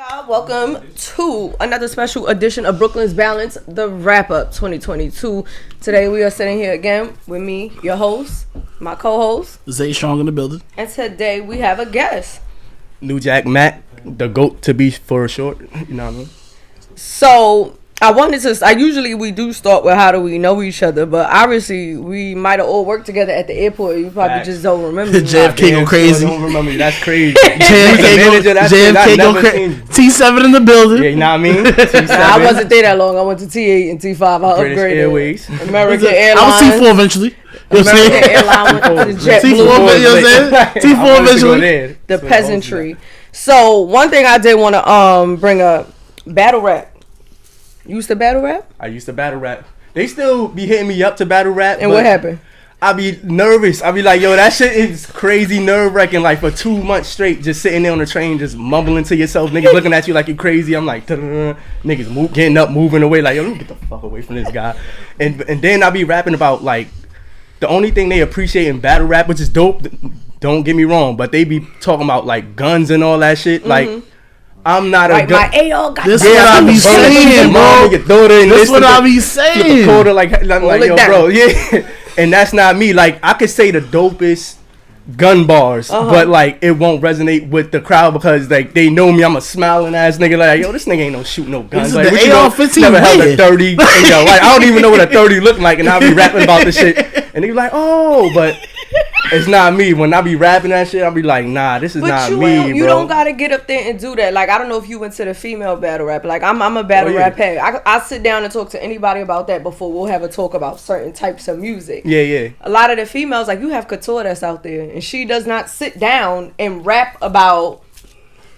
Y'all, welcome to another special edition of Brooklyn's Balance, the wrap-up 2022. Today we are sitting here again with me, your host, my co-host, Zayy Strong in the building. And today we have a guest. New Jack Mac, the GOAT to be for short, you know what I mean? So, we do start with how do we know each other, but obviously we might have all worked together at the airport. You probably just don't remember me. JFK go crazy. Don't remember me. That's crazy. JFK go crazy. T7 in the building. Yeah, you know what I mean? T7. I wasn't there that long. I went to T8 and T5. I British upgraded. Airways. American Airlines. I was T4 eventually. American Airlines went to JetBlue. T4, you know what I'm saying? T4 eventually. The peasantry. So one thing I did want to bring up, battle rap. You used to battle rap? I used to battle rap. They still be hitting me up to battle rap. And what happened? I be nervous. I be like, yo, that shit is crazy nerve-wracking. Like, for 2 months straight, just sitting there on the train, just mumbling to yourself. Niggas looking at you like you crazy. I'm like, niggas getting up, moving away. Like, yo, let me get the fuck away from this guy. And then I be rapping about, like, the only thing they appreciate in battle rap, which is dope, don't get me wrong, but they be talking about, like, guns and all that shit. Like, I'm not a gun. My AR got this. What I be saying, bro. This what I be saying. I'm like, yo, bro, yeah. And that's not me. Like, I could say the dopest gun bars, but like it won't resonate with the crowd because like they know me. I'm a smiling ass nigga. Like, yo, this nigga ain't no shooting no guns. Like, the AR-15 never held a 30. Yo, like I don't even know what a 30 look like, and I'll be rapping about this shit, and they be like, oh, but. It's not me. When I be rapping that shit, I'll be like, nah, this is not me, bro. You don't gotta get up there and do that. Like, I don't know if you went to the female battle rap. Like, I'm a battle rap head. I sit down and talk to anybody about that before we'll have a talk about certain types of music. Yeah. A lot of the females, like, you have Couture that's out there, and she does not sit down and rap about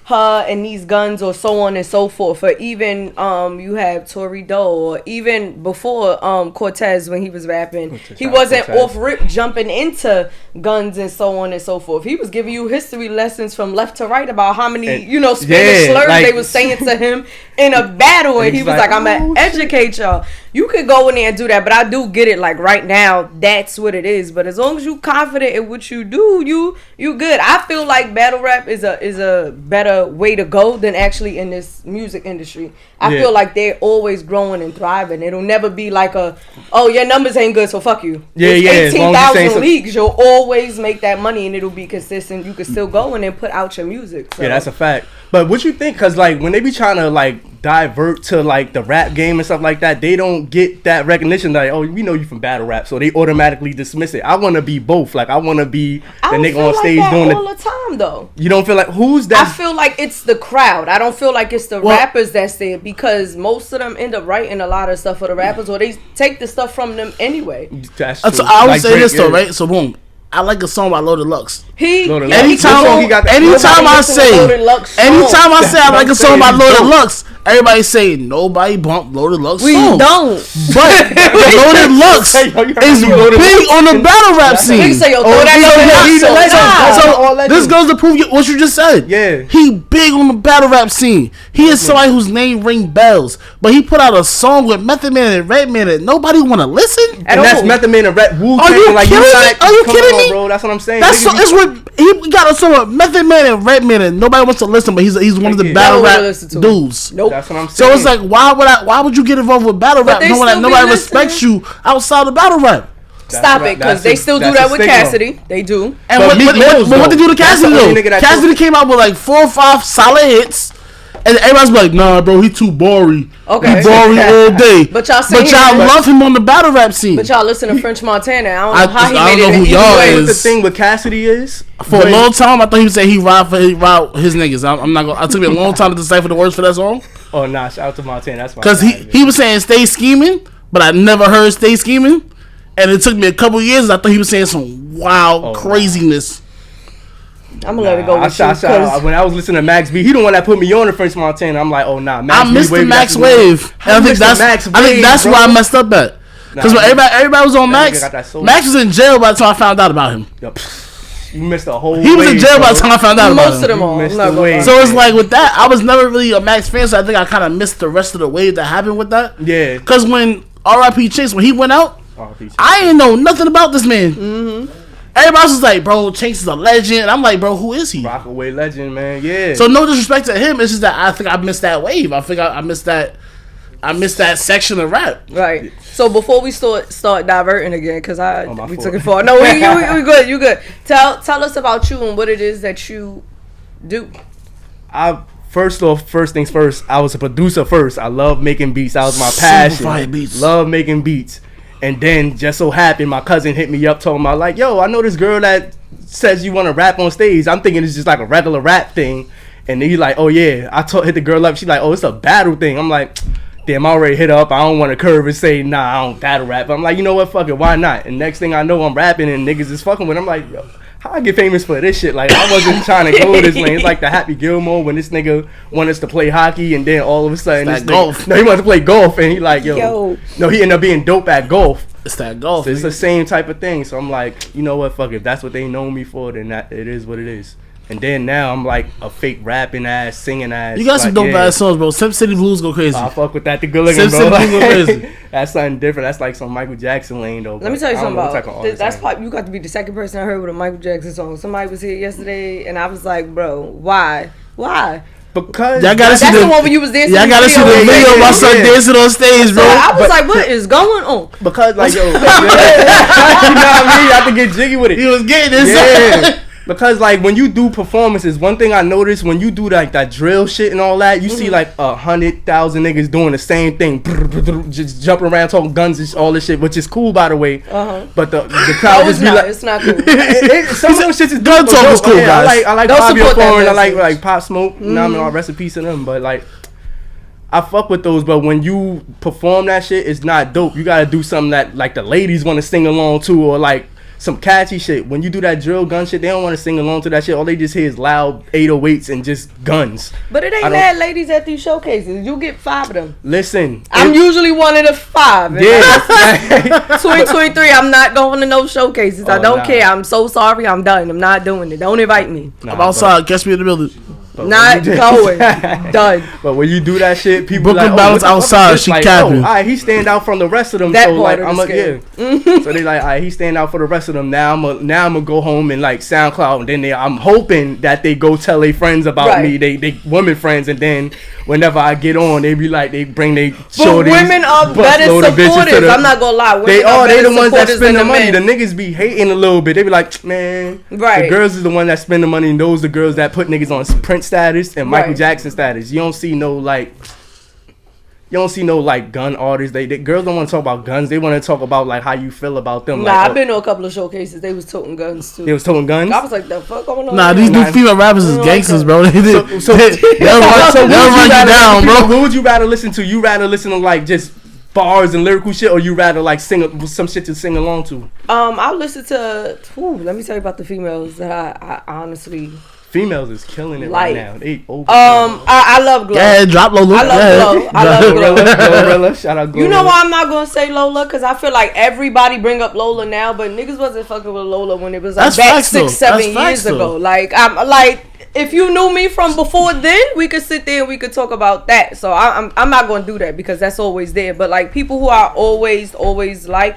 her and these guns or so on and so forth. Or even you have Tory Doe, or even before Cortez when he was rapping, he wasn't off rip jumping into guns and so on and so forth. He was giving you history lessons from left to right about how many Spanish slurs like, they was saying to him in a battle, and he was like, I'm gonna educate y'all. You could go in there and do that, but I do get it. Like right now, that's what it is. But as long as you confident in what you do, you good. I feel like battle rap is a better way to go than actually in this music industry. I feel like they're always growing and thriving. It'll never be like your numbers ain't good, so fuck you. It's 18,000 leagues. You'll always make that money, and it'll be consistent. You can still go in and put out your music. So. Yeah, that's a fact. But what you think? Because like when they be trying to like divert to like the rap game and stuff like that, they don't get that recognition. Like, oh, we know you from battle rap, so they automatically dismiss it. I want to be both. Like, I want to be the nigga on stage doing all the time though. You don't feel like who's that? I feel like it's the crowd. I don't feel like it's the rappers that's there, because most of them end up writing a lot of stuff for the rappers, or they take the stuff from them anyway. That's true. So I would say this though, right? So boom. I like a song by Loaded Lux. Anytime I say I like a song by Loaded Lux, everybody say nobody bump Loaded Lux. We don't. But Loaded Lux is big on the battle rap scene. So this goes to prove what you just said. Yeah, he big on the battle rap scene. He is somebody whose name ring bells. But he put out a song with Method Man and Redman that nobody want to listen. And that's Method Man and Red Wu. Are you kidding me? Bro, that's what I'm saying. That's what he got a song with Method Man and Redman, and nobody wants to listen. But he's one of the battle rap dudes. Nope. That's what I'm saying. So it's like, why would you get involved with battle rap knowing that nobody respects you outside of battle rap? Stop it, because they still do that with Cassidy. They do. And what they do to Cassidy though? Cassidy came out with like 4 or 5 solid hits. And everybody's like, nah, bro, he too boring. Okay. He boring all day. But y'all love him on the battle rap scene. But y'all listen to French Montana. I don't know how he made it. I don't know who y'all is. What the thing with Cassidy is? For a long time, I thought he would say he ride his niggas. I'm not gonna. It took me a long time to decipher the words for that song. Oh nah, shout out to Montana. That's my. Because he was saying stay scheming, but I never heard stay scheming, and it took me a couple years. I thought he was saying some wild craziness. I'm gonna let it go with you. When I was listening to Max B, he the one that put me on the French Montana. I'm like, oh nah, Max I missed the Max Wave. I think that's where I messed up at. Because when everybody was on Max, Max was in jail by the time I found out about him. Yep. You missed the whole. He was in jail by the time I found out about him. Most of them all. So it's like with that, I was never really a Max fan, so I think I kind of missed the rest of the wave that happened with that. Yeah. Because when R.I.P. Chase, when he went out, I didn't know nothing about this man. Mm-hmm. Everybody was like, bro, Chase is a legend. I'm like, bro, who is he? Rockaway legend, man. Yeah. So no disrespect to him. It's just that I think I missed that wave. I think I missed that. I missed that section of rap. Right. So before we start diverting again, because we took it far. No, we good. You good. Tell us about you and what it is that you do. First things first. I was a producer first. I love making beats. That was my passion. Beats. Love making beats. And then just so happened, my cousin hit me up talking about like, yo, I know this girl that says you want to rap on stage. I'm thinking it's just like a regular rap thing. And then he's like, oh yeah. I hit the girl up. She's like, oh, it's a battle thing. I'm like, damn, I already hit her up. I don't want to curve and say, nah, I don't battle rap. But I'm like, you know what? Fuck it. Why not? And next thing I know, I'm rapping and niggas is fucking with. I'm like, yo, how I get famous for this shit? Like, I wasn't trying to go this lane. It's like the Happy Gilmore when this nigga wanted us to play hockey and then all of a sudden this golf. No, he wanted to play golf and he like, yo. No, he ended up being dope at golf. It's that golf. So it's the same type of thing. So I'm like, you know what? Fuck it. If that's what they know me for, then it is what it is. And then now I'm like a fake rapping ass, singing ass. You got some dope ass songs, bro. Sim City Blues go crazy. I fuck with that. The good looking, bro. Sim City Blues go crazy. That's something different. That's like some Michael Jackson lane, though. Let me tell you something about that's pop. You got to be the second person I heard with a Michael Jackson song. Somebody was here yesterday, and I was like, bro, why? Because that's the one when you was dancing. Y'all gotta see the video of my son dancing on stage, bro. So I was like, what is going on? Because like, yo, you know what I mean? You have to get jiggy with it. He was getting this. Yeah. Because like when you do performances, one thing I noticed when you do like that drill shit and all that, you see like 100,000 niggas doing the same thing, just jumping around talking guns and all this shit, which is cool by the way. But the crowd just be like, it's not cool. Some of those shits is gun talk is cool, guys. I like Fabio Foreign, I like Pop Smoke. Now I'm all recipes to them, but like I fuck with those. But when you perform that shit, it's not dope. You gotta do something that like the ladies want to sing along to, or like some catchy shit. When you do that drill gun shit, they don't want to sing along to that shit. All they just hear is loud 808s and just guns. But it ain't bad ladies at these showcases. You get 5 of them. Listen, I'm usually one of the 5. Yeah. 2023, I'm not going to no showcases. I don't care. I'm so sorry. I'm done. I'm not doing it. Don't invite me. I'm outside. Catch me in the building. Not going. Done. But when you do that shit, people Brooklyn like, Balance outside. She like, capping. all right, he stand out from the rest of them. That so like, I'm So they like, all right, he stand out for the rest of them. Now I'm gonna go home and like SoundCloud, and then I'm hoping that they go tell their friends about me, they women friends, and then whenever I get on, they be like, they bring they shorties. But women are better supporters. I'm not gonna lie. They the ones that spend the money. The niggas be hating a little bit. They be like, man, the girls is the one that spend the money, and those the girls that put niggas on Prince status and Michael Jackson status. You don't see no like gun artists. They girls don't want to talk about guns. They want to talk about like how you feel about them. Nah, like, I've been to a couple of showcases. They was toting guns too. They was toting guns. I was like, the fuck going on? Nah, these new female rappers is gangsters, bro. They'll run you down, bro. Who would you rather listen to? You rather listen to like just bars and lyrical shit, or you rather like sing some shit to sing along to? I listen to. Let me tell you about the females that I honestly. Females is killing it right now. They I love Glow. Yeah, drop Lola. I love Glow. Glorilla. Shout out Glorilla. You know why I'm not gonna say Lola? Because I feel like everybody bring up Lola now, but niggas wasn't fucking with Lola when it was like back 6-7 years ago. Like I'm like, if you knew me from before then, we could sit there and we could talk about that. So I'm not gonna do that because that's always there. But like people who are always like.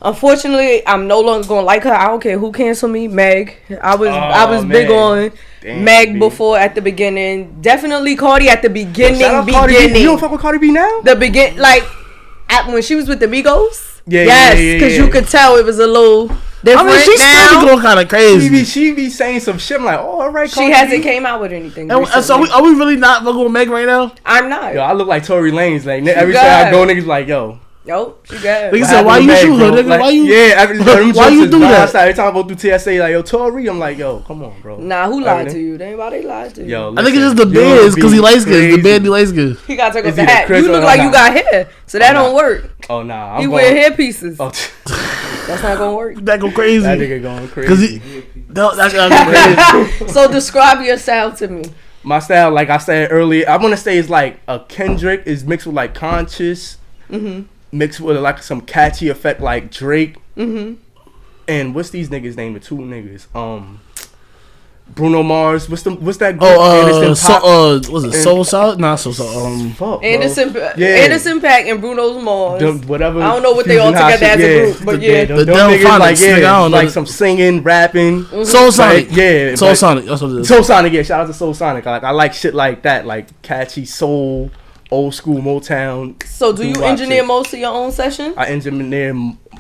Unfortunately, I'm no longer gonna like her. I don't care who cancel me. Meg, I was big on Meg before at the beginning. Definitely Cardi at the beginning. You don't fuck with Cardi B now? When she was with the Migos. Yes, because you could tell it was a little different. I mean, she's still going kind of crazy. She be saying some shit. I'm like, oh, all right. She hasn't came out with anything. So are we really not fucking with Meg right now? I'm not. Yo, I look like Tory Lanez. Like every time I go, niggas like, yo. Yo, she got. Nigga said, why you shoot her, nigga? Like, why you? Yeah, why you do that? Every time I go through TSA, like, yo, Tory, I'm like, yo, come on, bro. Nah, who lied to you? Anybody lied to you? Yo, I think it's just the beard, because he light skin. The beard, he light skin. He got to take off the hat. You look like you got hair, so that don't work. Oh nah, he wear hair pieces. Oh. That's not gonna work. That go crazy. That nigga going crazy. That's gonna go crazy. So describe your style to me. My style, like I said earlier, I want to say is like a Kendrick is mixed with like Conscious. Mixed with like some catchy effect like Drake. And what's these niggas name? The two niggas. Bruno Mars. What's that group? Was it Soul Solid? Not Soul Solid. Fuck, Anderson .Paak and Bruno Mars. Whatever. I don't know what they all together as a group, but yeah. The niggas like some singing, rapping. Mm-hmm. Soul Sonic. Yeah. Soul Sonic. That's what it is. Soul Sonic. Yeah. Shout out to Soul Sonic. I like shit like that, like catchy soul, old school Motown. So do you engineer most of your own sessions? I engineer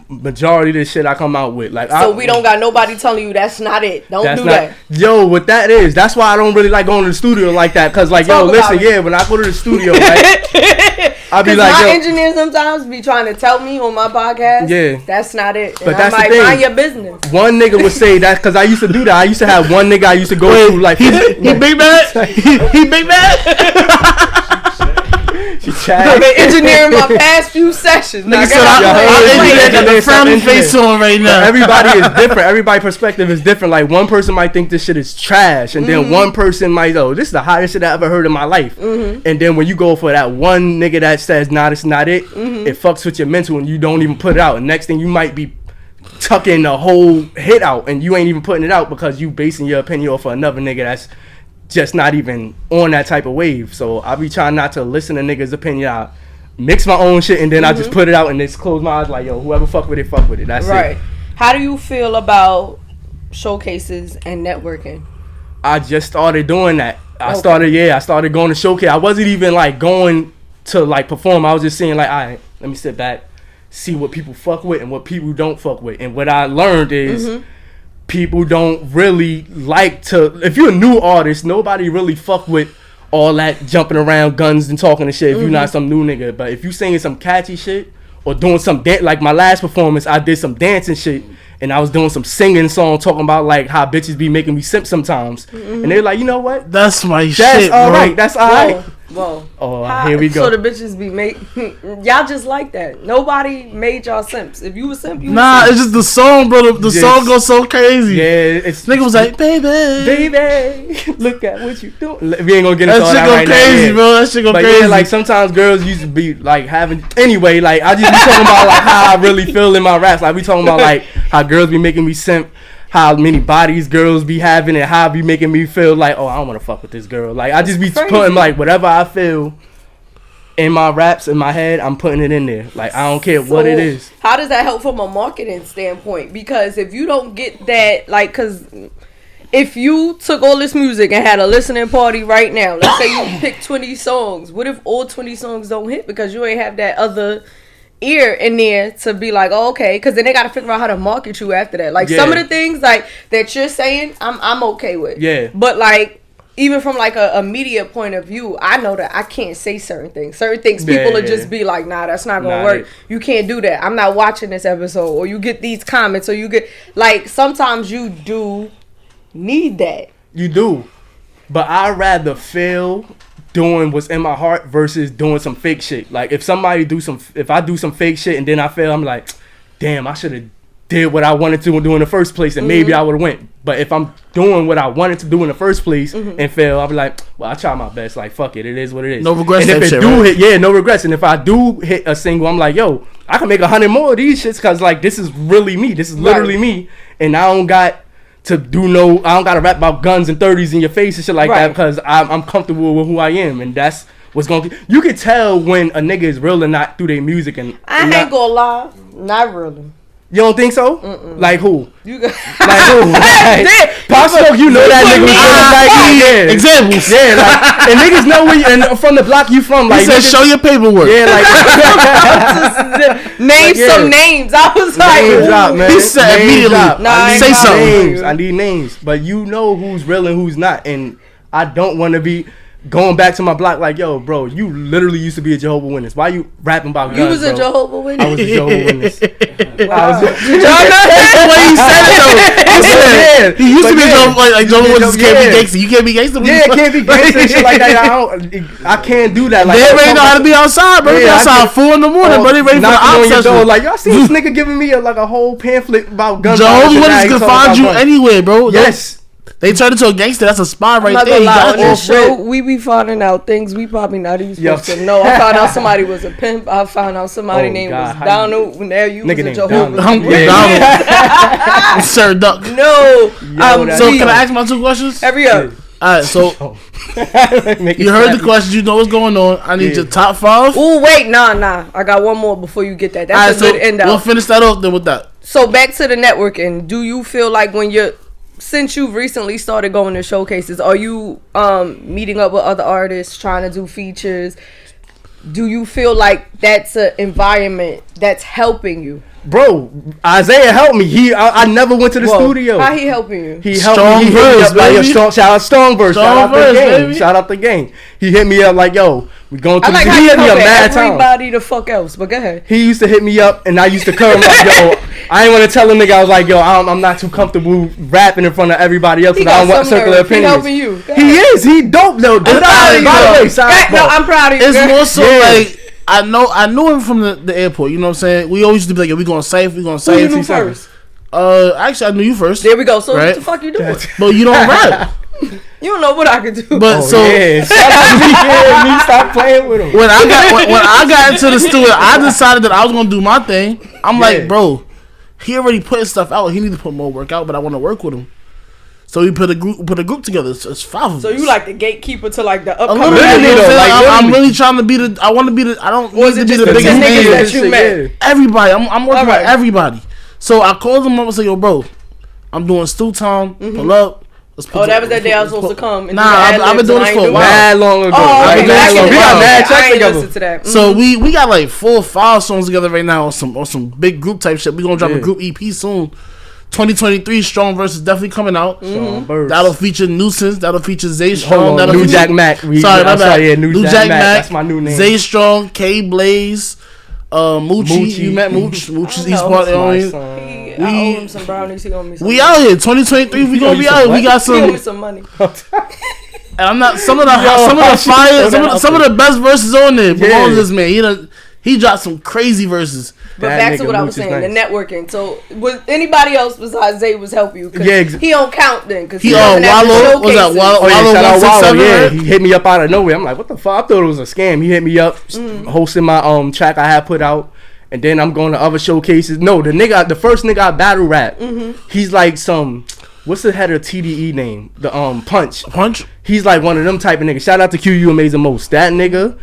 majority of the shit I come out with. Like, we don't got nobody telling you that's not it. Don't do that. Yo, what that is, that's why I don't really like going to the studio like that. Cause like, yo, listen, when I go to the studio, right, I'll be like, my engineer sometimes be trying to tell me on my podcast, that's not it. And but that's I'm like, the thing. mind your business. One nigga would say that, cause I used to do that. I used to have one nigga I used to go to, like, he big bad. He big bad. I've been engineering my past few sessions. Nigga said I got the frowny face on right now. Everybody is different. Everybody's perspective is different. Like, one person might think this shit is trash, and then one person might go, this is the hottest shit I ever heard in my life. And then when you go for that one nigga that says, nah, it's not it, it fucks with your mental and you don't even put it out. And next thing, you might be tucking the whole hit out and you ain't even putting it out because you basing your opinion off of another nigga that's just not even on that type of wave. So I be trying not to listen to niggas' opinion. I mix my own shit and then I just put it out and just close my eyes like, yo, whoever fuck with it, fuck with it. That's it. How do you feel about showcases and networking? I just started doing that. I started going to showcase. I wasn't even like going to like perform. I was just saying like, all right, let me sit back, see what people fuck with and what people don't fuck with. And what I learned is people don't really like to, if you're a new artist, nobody really fuck with all that jumping around guns and talking and shit if you're not some new nigga. But if you singing some catchy shit or doing some like my last performance, I did some dancing shit and I was doing some singing song talking about like how bitches be making me simp sometimes. And they're like, you know what? That's my shit, That's all right. That's all right. Whoa. Oh, here we go. So the bitches be y'all just like that. Nobody made y'all simps. If you was simp, you nah, was it's just the song, bro. The song goes so crazy. Yeah, it's nigga was like, baby, look at what you doing. We ain't gonna get into all that right crazy, now. Bro. That shit go crazy. Yeah, like sometimes girls used to be like having anyway. Like I just be talking about like how I really feel in my raps. Like we talking about like how girls be making me simp. How many bodies girls be having and how it be making me feel like, oh, I don't want to fuck with this girl. Like, I just be putting, like, whatever I feel in my raps, in my head, I'm putting it in there. Like, I don't care what it is. How does that help from a marketing standpoint? Because if you don't get that, like, because if you took all this music and had a listening party right now, let's say you pick 20 songs, what if all 20 songs don't hit because you ain't have that other ear in there to be like, oh, okay, because then they got to figure out how to market you after that. Like some of the things like that you're saying, I'm okay with. Yeah. But like even from like a media point of view, I know that I can't say certain things. Certain things people will just be like, nah, that's not gonna work. You can't do that. I'm not watching this episode. Or you get these comments, or you get like sometimes you do need that. You do, but I'd rather feel doing what's in my heart versus doing some fake shit. Like if I do some fake shit and then I fail, I'm like, damn, I should have did what I wanted to do in the first place and maybe I would have went. But if I'm doing what I wanted to do in the first place and fail, I'll be like, well, I try my best. Like fuck it, it is what it is. No regrets. And if it do hit, no regrets. And if I do hit a single, I'm like, yo, I can make 100 more of these shits because like this is really me. This is literally me, and I don't got to I don't gotta rap about guns and 30s in your face and shit like that because I'm comfortable with who I am, and that's what's going to. You can tell when a nigga is real or not through their music, and I ain't gonna lie, not really. You don't think so? Like who? You got like who? Like, Pop Smoke, you know that nigga was like examples. Yeah, like and niggas know where you, and from the block you from. Like he said, show your paperwork. Yeah, like name some names. I was like, names drop, man. He said immediately. Say something. I need names, but you know who's real and who's not, and I don't want to be going back to my block like, yo, bro, you literally used to be a Jehovah's Witness. Why you rapping about guns, You was a Jehovah's Witness? I was a Jehovah's Witness. That's the way he said it, though. He used to be like Jehovah's Witness can't be gangster. You can't be gangster. Yeah, can't be gangster and shit like that. I can't do that. Like, they already know how to be outside, bro. They outside 4 in the morning, bro. They ready for the op session. Like, y'all see this nigga giving me a whole pamphlet about guns. Jehovah's Witness can find you anywhere, bro. Yes. They turned into a gangster. That's a spy right there. On this show, we be finding out things we probably not even supposed to know. I found out somebody was a pimp. I found out somebody name was Donald. Now you was a Jehovah's. Donald. Sir Duck. No. So can I ask my 2 questions? Hurry up. All right, so you heard the questions. You know what's going on. I need your top 5. Oh, wait. Nah. I got one more before you get that. That's a good end out. We'll finish that off then with that. So back to the networking. Do you feel like since you've recently started going to showcases, are you meeting up with other artists, trying to do features? Do you feel like that's an environment that's helping you? Bro, Isaiah helped me. I never went to the studio. How he helping you? He helped me. He hit me up like, shout out Strongverse. Shout out the gang. He hit me up like, yo, we going to the studio. He hit me up mad time. Everybody the fuck else, but go ahead. He used to hit me up, and I used to curve him up, yo. I ain't want to tell a nigga. I was like, yo, I'm not too comfortable rapping in front of everybody else, and I don't want circular opinions. He helping you. He is. He dope though. By the way, no, I'm proud of you. It's more so like. I knew him from the airport. You know what I'm saying? We always used to be like, yo, we going safe. Who you knew first? Actually, I knew you first. There we go. So what the fuck you doing? But you don't rap. You don't know what I could do. But stop playing with him. When I got into the studio, I decided that I was gonna do my thing. I'm like, bro, he already putting stuff out. He need to put more work out, but I want to work with him. So we put a group together. It's 5 of us. So you like the gatekeeper to like the upcoming. I'm really trying to be the. I want to be the. I don't need to be the biggest niggas that you met. Everybody. I'm working with everybody. So I called him up and said, yo, bro, I'm doing stew time. Pull up. That was that day I was supposed to come. Nah, I've been doing this for a while. Mad long ago. We got mad tracks together. To that. So we got like 4 or 5 songs together right now on some big group type shit. We gonna drop a group EP soon. 2023 Strongverse is definitely coming out. That'll feature Nuisance. That'll feature Zay Strong. That'll New Jack Mac. Sorry, my bad. Yeah, New Jack Mac. That's my new name. Zay Strong, K Blaze, Moochie. You met Mooch. Mooch is East Part. I owe him some brownies. He owe me some. We out here. 2023. We gonna be out here. We got some. He owe me some money. And I'm not some of the fire. Some of the best verses on there belong to this man. He dropped some crazy verses. But back to what I was saying, the networking. So, was anybody else besides Zay was helping you? He don't count then. Cause he on Wallow. Was that Wallow? Yeah, he hit me up out of nowhere. I'm like, what the fuck? I thought it was a scam. He hit me up, hosting my track I had put out. And then I'm going to other showcases. No, the first nigga I battle rap, he's like some... What's the head of TDE name? The Punch. He's like one of them type of niggas. Shout out to QU Amazing Most. That nigga...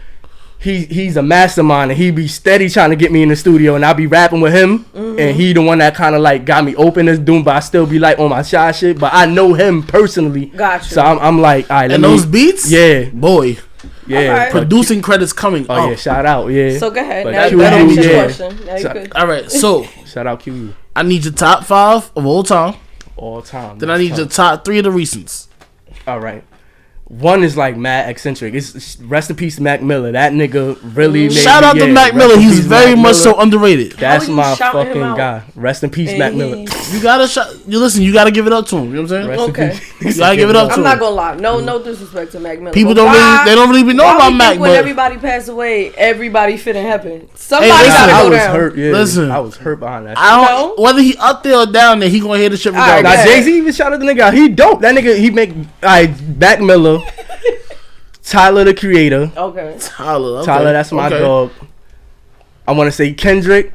He's a mastermind, and he be steady trying to get me in the studio, and I be rapping with him, and he the one that kind of like got me open this doom, but I still be like on my shy shit, but I know him personally. Gotcha. So I'm like, all right, and those beats, boy, right. Producing credits coming. Yeah, shout out, So go ahead. But now you question. Now you could. All right, so shout out QU. I need your top 5 of all time. Then I need your top 3 of the recents. All right. One is like mad eccentric. It's rest in peace, Mac Miller. That nigga really made shout out to Mac Miller. He's very much so underrated. That's my fucking guy. Rest in peace, Mac Miller. You gotta listen. You gotta give it up to him. You know what I'm saying? Okay. You gotta give it up to him. I'm not gonna lie. No disrespect to Mac Miller. People don't really be know about Mac. When everybody passed away, everybody fit in heaven. Somebody gotta go down. Hurt. Yeah. Listen, I was hurt behind that. Whether he up there or down there, he gonna hear the shit regardless. Now Jay-Z even shout out the nigga. He dope. That nigga he make Mac Miller. Tyler the Creator. Okay. Tyler, that's my dog. I want to say Kendrick,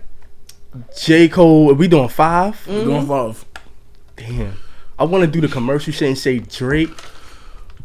J. Cole. Are we doing 5? We're doing 5. Damn. I want to do the commercial shit and say Drake,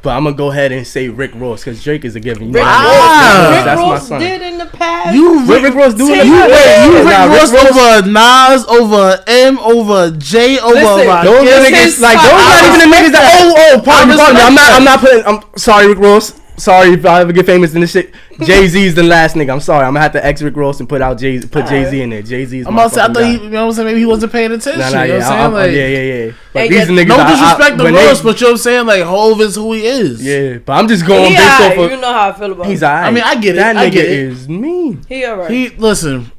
but I'm going to go ahead and say Rick Ross because Drake is a given. Rick Ross did in the past. Rick Ross do in the past. You Rick Ross over Nas, over M, over J, over those niggas. Like, those not even the niggas that. Pardon me. I'm not putting. I'm sorry, Rick Ross. Sorry if I ever get famous in this shit. Jay-Z's the last nigga. I'm sorry. I'm gonna have to X Rick Ross and put Jay-Z in there. Jay-Z's. I'm about to say, I thought you know what I'm saying, maybe he wasn't paying attention. Nah, you know what I'm saying? Yeah. But these niggas. No disrespect to Ross, but you know what I'm saying? Like, Hov is who he is. Yeah, but I'm just going based off of. You know how I feel about him. He's alright. I mean, I get it. That nigga is mean. He alright. Listen.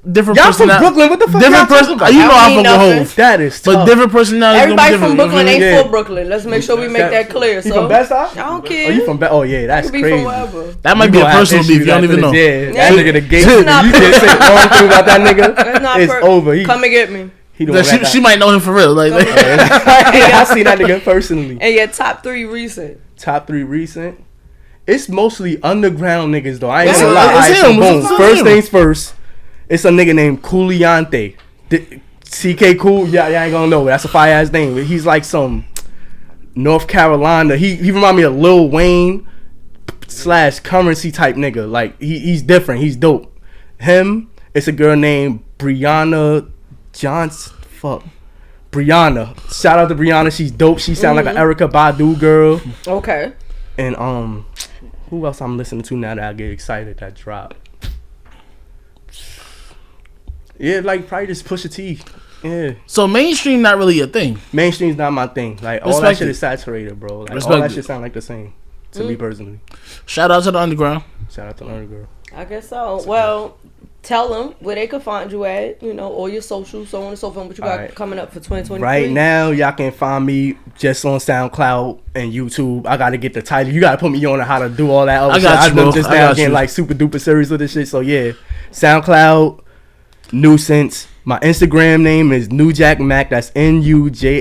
Different y'all from Brooklyn? What the fuck? Different person. You know I'm from Hov. That is tough. But different personalities. Everybody from Brooklyn ain't for Brooklyn. Let's make sure we make that clear. You from Bed-Stuy? I don't care. Oh, you from Bed? Oh yeah, that's crazy. That might be a personal beef. You don't even know. Yeah, that nigga the gate. You can't say one thing about that nigga. It's over. Come and get me. He the one that she might know him for real. Like, I seen that nigga personally. And your top 3 recent. Top 3 recent. It's mostly underground niggas though. I ain't It's gonna lie. him. Alright, so It's boom. him. First things first. It's a nigga named Cooliante. CK Cool. Yeah, I ain't gonna know. That's a fire ass name. He's like some North Carolina. He remind me of Lil Wayne / Currency type nigga. Like he's different. He's dope. Him. It's a girl named Brianna Johnson. Brianna. Shout out to Brianna. She's dope. She sound like an Erykah Badu girl. Okay. And who else I'm listening to now that I get excited that drop? Yeah, like probably just Pusha T. Yeah. So mainstream not really a thing. Mainstream's not my thing. Like all that shit is saturated, bro. Like all that shit sound like the same to me personally. Shout out to the underground. Shout out to the underground. I guess so. Well, tell them where they can find you at. You know, all your socials, so on and so forth. What you got coming up for 2023? Right now, y'all can find me just on SoundCloud and YouTube. I gotta get the title. You gotta put me on how to do all that. I got you, bro. Just now getting like super duper serious with this shit. So yeah, SoundCloud, Nuisance. My Instagram name is NewJackMac. That's NUJACKMAC.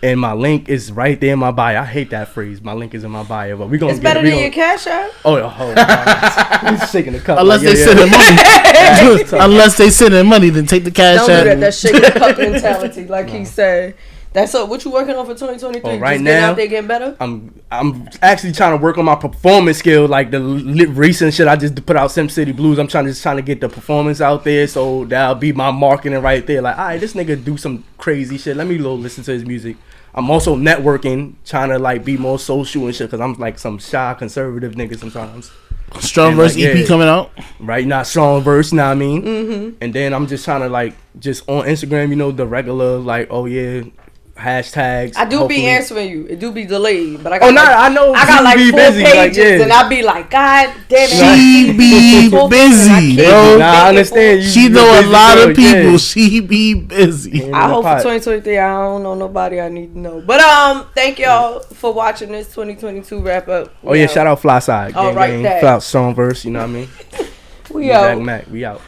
And my link is right there in my bio. I hate that phrase. My link is in my bio, but we gonna. It's better than your Cash App. He's shaking the cup. Unless they send in money. Unless they send in money, then take the Cash App. Don't do that. That shaking the cup mentality, like he said. That's what you working on for 2023. Right Just now, getting out there getting better. I'm actually trying to work on my performance skill. Like the recent shit I just put out, Sim City Blues. I'm trying to get the performance out there, so that'll be my marketing right there. Like, all right, this nigga do some crazy shit. Let me listen to his music. I'm also networking, trying to like be more social and shit, because I'm like some shy conservative nigga sometimes. Strong Verse like, EP coming out. Right, not Strong Verse, you know what I mean? Mm-hmm. And then I'm just trying to like, just on Instagram, you know, the regular like, oh yeah, hashtags. I do hopefully be answering you. It do be delayed, but I got I know. I got like 4 busy, pages, like, and I be like, God damn it. She be busy, bro. Nah, I understand. She know a lot of people. Yeah. She be busy. I hope for 2023, I don't know nobody I need to know. But thank y'all for watching this 2022 wrap up. Oh yeah, shout out Fly Side. All right, Shout out Strong Verse. You know what I mean? We out. Mac, we out.